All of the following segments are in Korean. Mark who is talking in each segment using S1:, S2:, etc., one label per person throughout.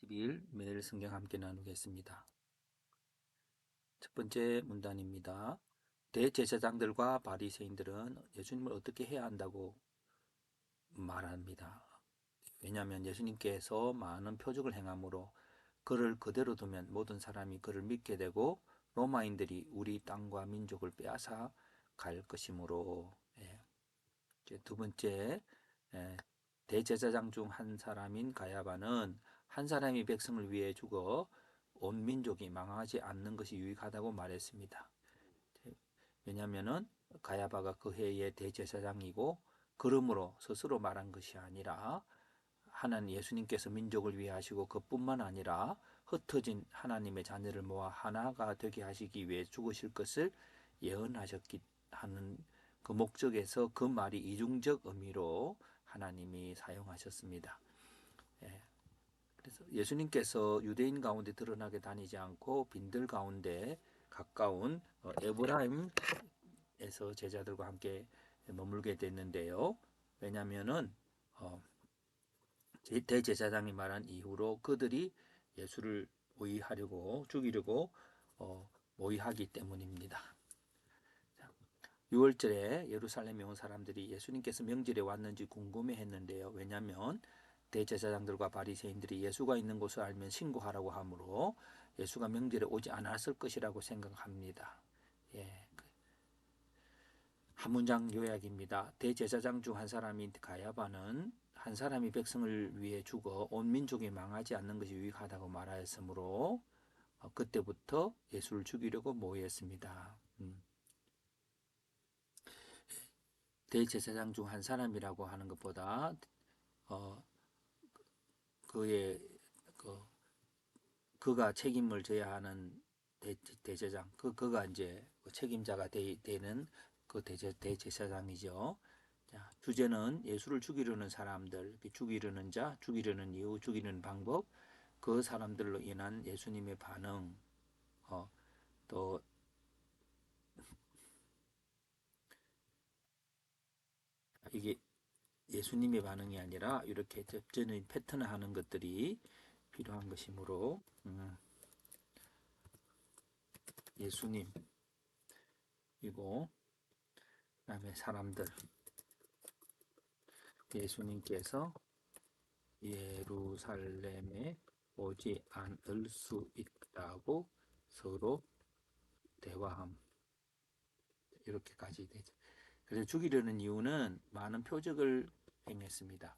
S1: 10일 매일 성경 함께 나누겠습니다. 첫 번째 문단입니다. 대제사장들과 바리새인들은 예수님을 어떻게 해야 한다고 말합니다. 왜냐하면 예수님께서 많은 표적을 행함으로 그를 그대로 두면 모든 사람이 그를 믿게 되고 로마인들이 우리 땅과 민족을 빼앗아 갈 것이므로. 이제 두 번째, 대제사장 중 한 사람인 가야바는 한 사람이 백성을 위해 죽어 온 민족이 망하지 않는 것이 유익하다고 말했습니다. 왜냐하면은 가야바가 그 해의 대제사장이고, 그러므로 스스로 말한 것이 아니라 하나님 예수님께서 민족을 위해 하시고 그뿐만 아니라 흩어진 하나님의 자녀를 모아 하나가 되게 하시기 위해 죽으실 것을 예언하셨기 하는 그 목적에서 그 말이 이중적 의미로 하나님이 사용하셨습니다. 그래서 예수님께서 유대인 가운데 드러나게 다니지 않고 빈들 가운데 가까운 에브라임에서 제자들과 함께 머물게 됐는데요. 왜냐하면은 대제사장이 말한 이후로 그들이 예수를 모의하려고 죽이려고 모의하기 때문입니다. 6월절에 예루살렘에 온 사람들이 예수님께서 명절에 왔는지 궁금해했는데요. 왜냐하면 대제사장들과 바리새인들이 예수가 있는 곳을 알면 신고하라고 하므로 예수가 명절에 오지 않았을 것이라고 생각합니다. 한 문장 요약입니다. 대제사장 중 한 사람인 가야바는 한 사람이 백성을 위해 죽어 온 민족이 망하지 않는 것이 유익하다고 말하였으므로 그때부터 예수를 죽이려고 모였습니다. 대제사장 중 한 사람이라고 하는 것보다 그의 그가 책임을 져야 하는 대제사장, 그가 이제 책임자가 되는 그 대제사장이죠. 자, 주제는 예수를 죽이려는 사람들, 죽이려는 자, 죽이려는 이유, 죽이려는 방법, 그 사람들로 인한 예수님의 반응, 또 이게 예수님의 반응이 아니라 이렇게 접전의 패턴화하는 것들이 필요한 것이므로 예수님 그리고 그다음에 사람들 예수님께서 예루살렘에 오지 않을 수 있다고 서로 대화함 이렇게까지 되죠. 그래서 죽이려는 이유는 많은 표적을 행했습니다.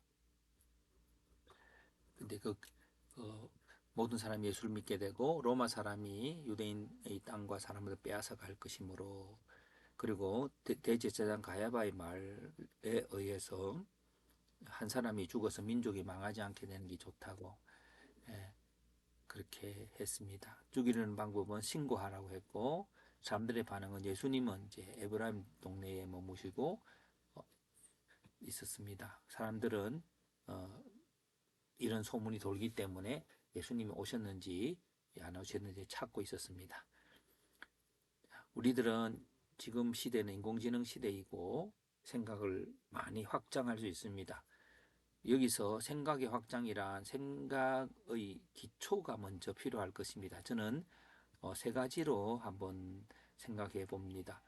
S1: 근데 모든 사람이 예수를 믿게 되고 로마 사람이 유대인의 땅과 사람을 빼앗아 갈 것이므로 그리고 대제사장 가야바의 말에 의해서 한 사람이 죽어서 민족이 망하지 않게 되는 게 좋다고 그렇게 했습니다. 죽이려는 방법은 신고하라고 했고 사람들의 반응은 예수님은 이제 에브라임 동네에 머무시고 있었습니다. 사람들은 이런 소문이 돌기 때문에 예수님이 오셨는지 안 오셨는지 찾고 있었습니다. 우리들은 지금 시대는 인공지능 시대이고 생각을 많이 확장할 수 있습니다. 여기서 생각의 확장이란 생각의 기초가 먼저 필요할 것입니다. 저는 세 가지로 한번 생각해 봅니다.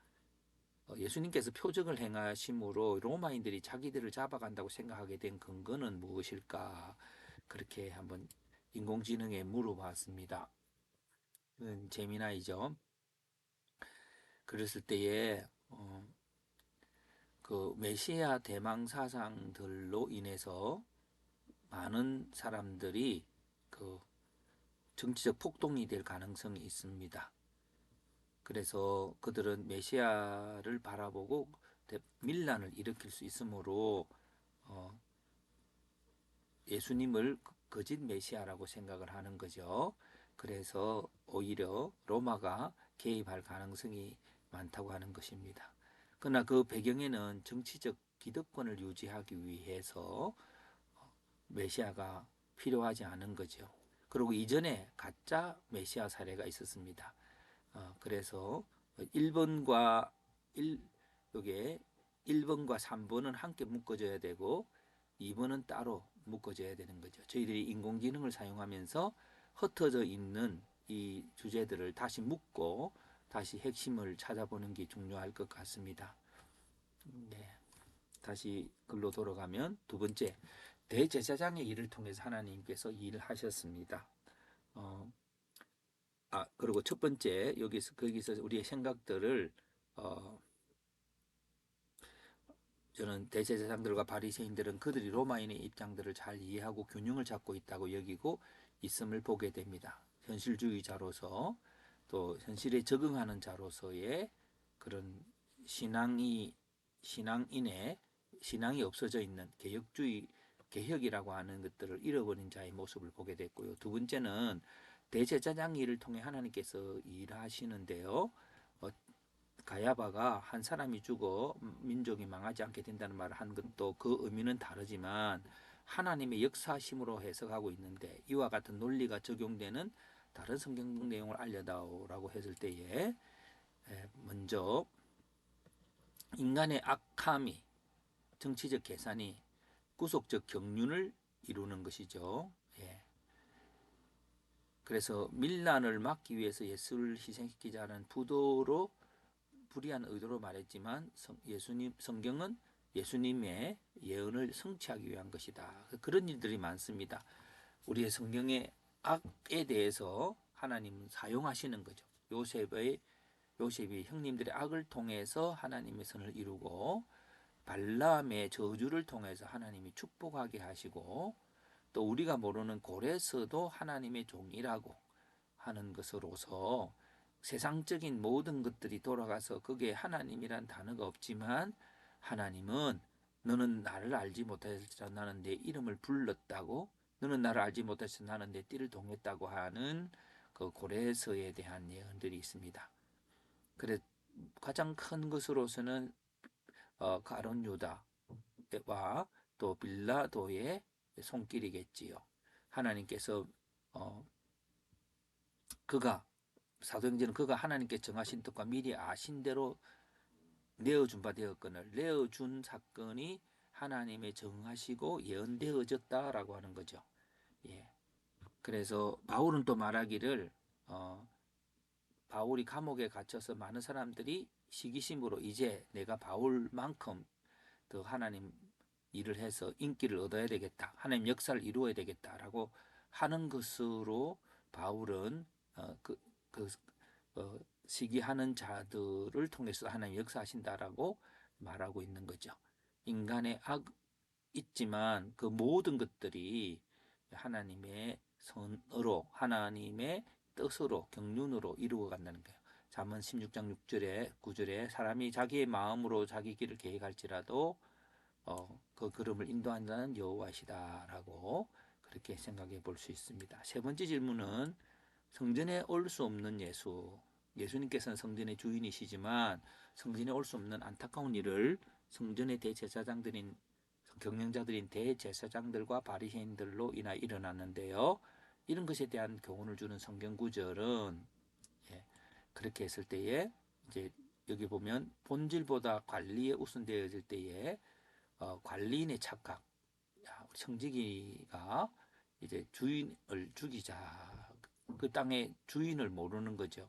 S1: 예수님께서 표적을 행하심으로 로마인들이 자기들을 잡아간다고 생각하게 된 근거는 무엇일까? 그렇게 한번 인공지능에 물어봤습니다. 재미나이죠. 그랬을 때에 그 메시아 대망 사상들로 인해서 많은 사람들이 그 정치적 폭동이 될 가능성이 있습니다. 그래서 그들은 메시아를 바라보고 밀란을 일으킬 수 있으므로 예수님을 거짓 메시아라고 생각을 하는 거죠. 그래서 오히려 로마가 개입할 가능성이 많다고 하는 것입니다. 그러나 그 배경에는 정치적 기득권을 유지하기 위해서 메시아가 필요하지 않은 거죠. 그리고 이전에 가짜 메시아 사례가 있었습니다. 그래서 1번과 1, 요게 1번과 3번은 함께 묶어져야 되고 2번은 따로 묶어져야 되는 거죠. 저희들이 인공지능을 사용하면서 흩어져 있는 이 주제들을 다시 묶고 다시 핵심을 찾아보는 게 중요할 것 같습니다. 네. 다시 글로 돌아가면 두 번째, 대제사장의 일을 통해서 하나님께서 일을 하셨습니다. 그리고 첫 번째, 거기서 우리의 생각들을, 저는 대제사장들과 바리새인들은 그들이 로마인의 입장들을 잘 이해하고 균형을 잡고 있다고 여기고 있음을 보게 됩니다. 현실주의자로서 또 현실에 적응하는 자로서의 그런 신앙인의 신앙이 없어져 있는 개혁이라고 하는 것들을 잃어버린 자의 모습을 보게 됐고요. 두 번째는 대제사장 일을 통해 하나님께서 일하시는데요. 가야바가 한 사람이 죽어 민족이 망하지 않게 된다는 말을 한 것도 그 의미는 다르지만 하나님의 역사심으로 해석하고 있는데, 이와 같은 논리가 적용되는 다른 성경 내용을 알려다오라고 했을 때에 먼저 인간의 악함이, 정치적 계산이 구속적 경륜을 이루는 것이죠. 그래서 밀란을 막기 위해서 예수를 희생시키자는 불의한 의도로 말했지만 성경은 예수님의 예언을 성취하기 위한 것이다. 그런 일들이 많습니다. 우리의 성경의 악에 대해서 하나님은 사용하시는 거죠. 요셉이 형님들의 악을 통해서 하나님의 선을 이루고, 발람의 저주를 통해서 하나님이 축복하게 하시고, 또 우리가 모르는 고레스도 하나님의 종이라고 하는 것으로서 세상적인 모든 것들이 돌아가서 거기에 하나님이란 단어가 없지만, 하나님은 너는 나를 알지 못하였으나 나는 내 이름을 불렀다고, 너는 나를 알지 못하였으나 나는 내 띠를 동했다고 하는 그 고레스에 대한 예언들이 있습니다. 그래 가장 큰 것으로서는 가론 유다와 또 빌라도의 손길이겠지요. 하나님께서 사도행전은 그가 하나님께 정하신 뜻과 미리 아신 대로 내어준 바 되었거늘, 내어준 사건이 하나님의 정하시고 예언되어졌다라고 하는 거죠. 그래서 바울은 또 말하기를, 바울이 감옥에 갇혀서 많은 사람들이 시기심으로 이제 내가 바울만큼 더 하나님 일을 해서 인기를 얻어야 되겠다, 하나님 역사를 이루어야 되겠다라고 하는 것으로 바울은 시기하는 자들을 통해서 하나님 역사하신다라고 말하고 있는 거죠. 인간의 악 있지만 그 모든 것들이 하나님의 선으로, 하나님의 뜻으로, 경륜으로 이루어 간다는 거예요. 잠언 16장 6절에 9절에 사람이 자기의 마음으로 자기 길을 계획할지라도 그 걸음을 인도한다는 여호와시다라고 그렇게 생각해 볼 수 있습니다. 세 번째 질문은 성전에 올 수 없는 예수님께서는 성전의 주인이시지만 성전에 올 수 없는 안타까운 일을 성전의 대제사장들인 경영자들인 대제사장들과 바리새인들로 인하여 일어났는데요. 이런 것에 대한 교훈을 주는 성경 구절은 그렇게 했을 때에 이제 여기 보면 본질보다 관리에 우선되어질 때에 관리인의 착각, 우리 청지기가 이제 주인을 죽이자, 그 땅의 주인을 모르는 거죠.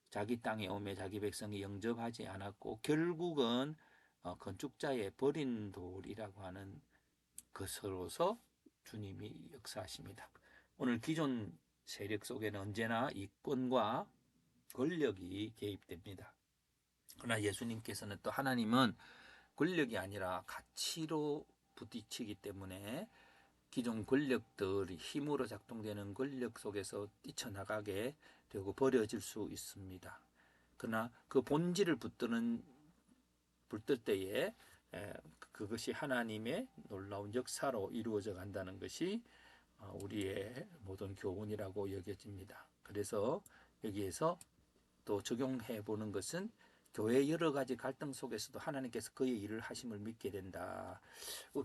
S1: 자기 땅에 오매 자기 백성이 영접하지 않았고 결국은 건축자의 버린 돌이라고 하는 것으로서 주님이 역사하십니다. 오늘 기존 세력 속에는 언제나 이권과 권력이 개입됩니다. 그러나 예수님께서는 또 하나님은 권력이 아니라 가치로 부딪히기 때문에 기존 권력들이 힘으로 작동되는 권력 속에서 뛰쳐나가게 되고 버려질 수 있습니다. 그러나 그 본질을 붙들 때에 그것이 하나님의 놀라운 역사로 이루어져 간다는 것이 우리의 모든 교훈이라고 여겨집니다. 그래서 여기에서 또 적용해 보는 것은 교회의 여러 가지 갈등 속에서도 하나님께서 그의 일을 하심을 믿게 된다.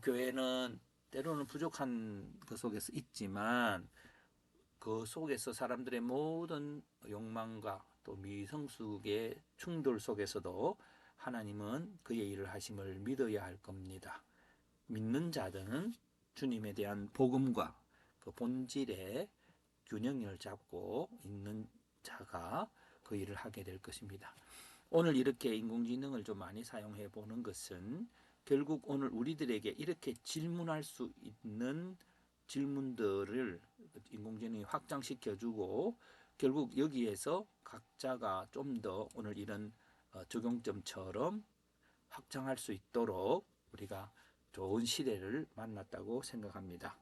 S1: 교회는 때로는 부족한 그 속에서 있지만 그 속에서 사람들의 모든 욕망과 또 미성숙의 충돌 속에서도 하나님은 그의 일을 하심을 믿어야 할 겁니다. 믿는 자들은 주님에 대한 복음과 그 본질의 균형을 잡고 있는 자가 그 일을 하게 될 것입니다. 오늘 이렇게 인공지능을 좀 많이 사용해 보는 것은 결국 오늘 우리들에게 이렇게 질문할 수 있는 질문들을 인공지능이 확장시켜 주고 결국 여기에서 각자가 좀 더 오늘 이런 적용점처럼 확장할 수 있도록 우리가 좋은 시대를 만났다고 생각합니다.